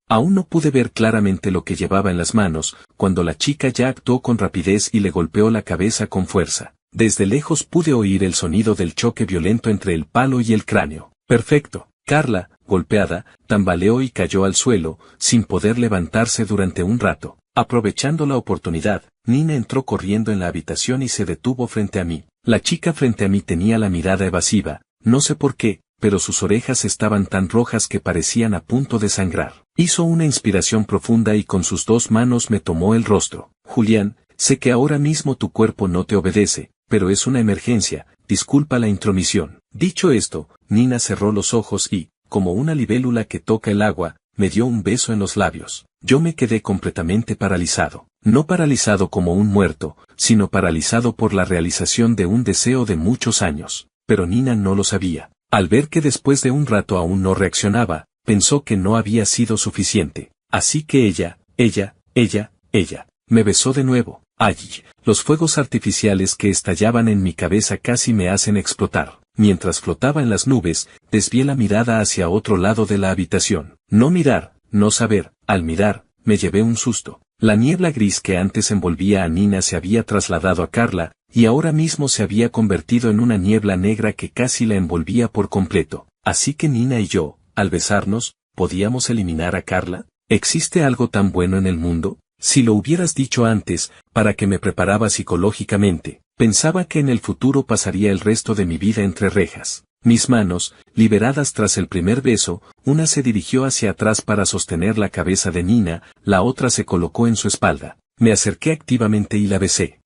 Aún no pude ver claramente lo que llevaba en las manos, cuando la chica ya actuó con rapidez y le golpeó la cabeza con fuerza. Desde lejos pude oír el sonido del choque violento entre el palo y el cráneo. Perfecto. Carla, golpeada, tambaleó y cayó al suelo, sin poder levantarse durante un rato. Aprovechando la oportunidad, Nina entró corriendo en la habitación y se detuvo frente a mí. La chica frente a mí tenía la mirada evasiva, no sé por qué, pero sus orejas estaban tan rojas que parecían a punto de sangrar. Hizo una inspiración profunda y con sus dos manos me tomó el rostro. Julián, sé que ahora mismo tu cuerpo no te obedece, pero es una emergencia, disculpa la intromisión. Dicho esto, Nina cerró los ojos y, como una libélula que toca el agua, me dio un beso en los labios. Yo me quedé completamente paralizado. No paralizado como un muerto, sino paralizado por la realización de un deseo de muchos años. Pero Nina no lo sabía. Al ver que después de un rato aún no reaccionaba, pensó que no había sido suficiente. Así que ella, me besó de nuevo. Allí, los fuegos artificiales que estallaban en mi cabeza casi me hacen explotar. Mientras flotaba en las nubes, desvié la mirada hacia otro lado de la habitación. No mirar, no saber, al mirar, me llevé un susto. La niebla gris que antes envolvía a Nina se había trasladado a Carla, y ahora mismo se había convertido en una niebla negra que casi la envolvía por completo. Así que Nina y yo, al besarnos, ¿podíamos eliminar a Carla? ¿Existe algo tan bueno en el mundo? Si lo hubieras dicho antes, para que me preparaba psicológicamente, pensaba que en el futuro pasaría el resto de mi vida entre rejas. Mis manos, liberadas tras el primer beso, una se dirigió hacia atrás para sostener la cabeza de Nina, la otra se colocó en su espalda. Me acerqué activamente y la besé.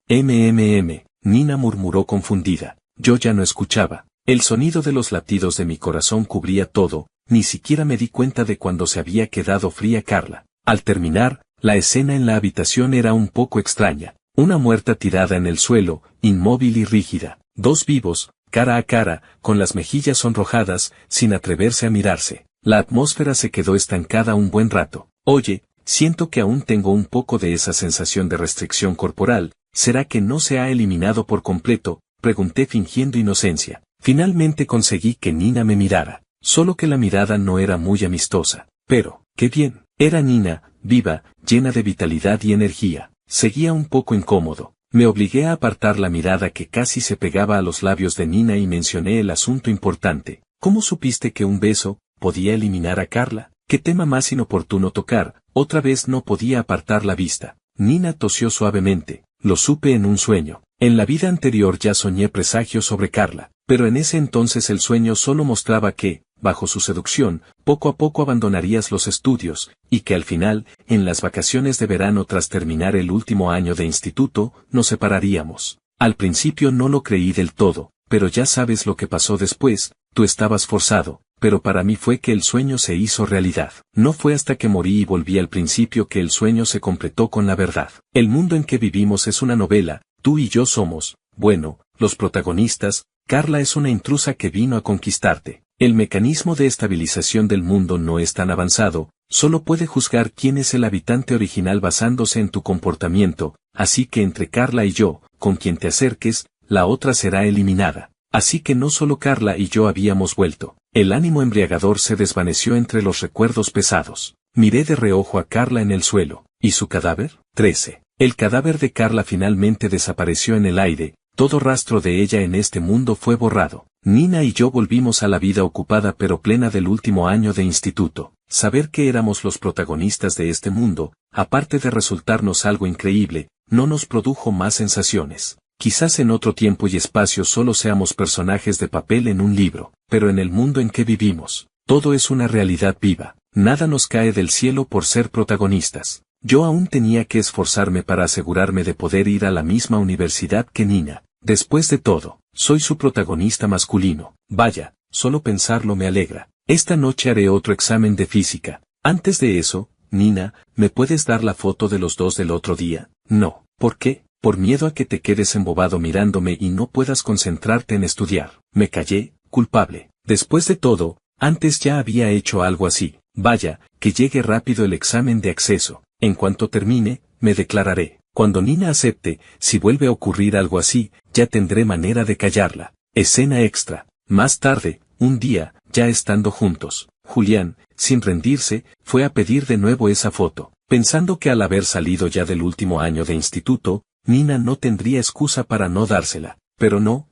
Nina murmuró confundida. Yo ya no escuchaba. El sonido de los latidos de mi corazón cubría todo, ni siquiera me di cuenta de cuando se había quedado fría Carla. Al terminar, la escena en la habitación era un poco extraña. Una muerta tirada en el suelo, inmóvil y rígida. Dos vivos, cara a cara, con las mejillas sonrojadas, sin atreverse a mirarse. La atmósfera se quedó estancada un buen rato. Oye, siento que aún tengo un poco de esa sensación de restricción corporal. ¿Será que no se ha eliminado por completo? pregunté fingiendo inocencia. Finalmente conseguí que Nina me mirara, solo que la mirada no era muy amistosa. Pero, qué bien, era Nina, viva, llena de vitalidad y energía. Seguía un poco incómodo. Me obligué a apartar la mirada que casi se pegaba a los labios de Nina y mencioné el asunto importante. ¿Cómo supiste que un beso podía eliminar a Carla? ¿Qué tema más inoportuno tocar? Otra vez no podía apartar la vista. Nina tosió suavemente. Lo supe en un sueño. En la vida anterior ya soñé presagios sobre Carla, pero en ese entonces el sueño solo mostraba que, bajo su seducción, poco a poco abandonarías los estudios, y que al final, en las vacaciones de verano tras terminar el último año de instituto, nos separaríamos. Al principio no lo creí del todo, pero ya sabes lo que pasó después, tú estabas forzado, pero para mí fue que el sueño se hizo realidad. No fue hasta que morí y volví al principio que el sueño se completó con la verdad. El mundo en que vivimos es una novela, tú y yo somos, bueno, los protagonistas. Carla es una intrusa que vino a conquistarte. El mecanismo de estabilización del mundo no es tan avanzado, solo puede juzgar quién es el habitante original basándose en tu comportamiento, así que entre Carla y yo, con quien te acerques, la otra será eliminada. Así que no solo Carla y yo habíamos vuelto. El ánimo embriagador se desvaneció entre los recuerdos pesados. Miré de reojo a Carla en el suelo. ¿Y su cadáver? 13. El cadáver de Carla finalmente desapareció en el aire, todo rastro de ella en este mundo fue borrado. Nina y yo volvimos a la vida ocupada pero plena del último año de instituto. Saber que éramos los protagonistas de este mundo, aparte de resultarnos algo increíble, no nos produjo más sensaciones. Quizás en otro tiempo y espacio solo seamos personajes de papel en un libro, pero en el mundo en que vivimos, todo es una realidad viva. Nada nos cae del cielo por ser protagonistas. Yo aún tenía que esforzarme para asegurarme de poder ir a la misma universidad que Nina. Después de todo, soy su protagonista masculino. Vaya, solo pensarlo me alegra. Esta noche haré otro examen de física. Antes de eso, Nina, ¿me puedes dar la foto de los dos del otro día? No. ¿Por qué? Por miedo a que te quedes embobado mirándome y no puedas concentrarte en estudiar. Me callé, culpable. Después de todo, antes ya había hecho algo así. Vaya, que llegue rápido el examen de acceso. En cuanto termine, me declararé. Cuando Nina acepte, si vuelve a ocurrir algo así, ya tendré manera de callarla. Escena extra. Más tarde, un día, ya estando juntos, Julián, sin rendirse, fue a pedir de nuevo esa foto, pensando que al haber salido ya del último año de instituto, Nina no tendría excusa para no dársela. Pero no.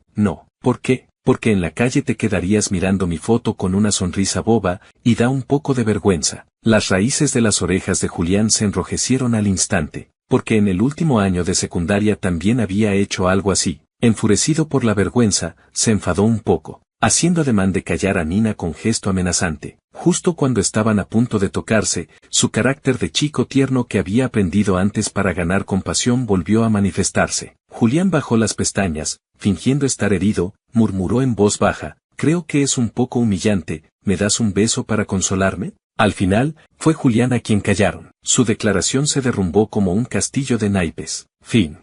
¿Por qué? Porque en la calle te quedarías mirando mi foto con una sonrisa boba, y da un poco de vergüenza. Las raíces de las orejas de Julián se enrojecieron al instante, porque en el último año de secundaria también había hecho algo así. Enfurecido por la vergüenza, se enfadó un poco, haciendo ademán de callar a Nina con gesto amenazante. Justo cuando estaban a punto de tocarse, su carácter de chico tierno que había aprendido antes para ganar compasión volvió a manifestarse. Julián bajó las pestañas, fingiendo estar herido, murmuró en voz baja, creo que es un poco humillante, ¿me das un beso para consolarme? Al final, fue Julián a quien callaron. Su declaración se derrumbó como un castillo de naipes. Fin.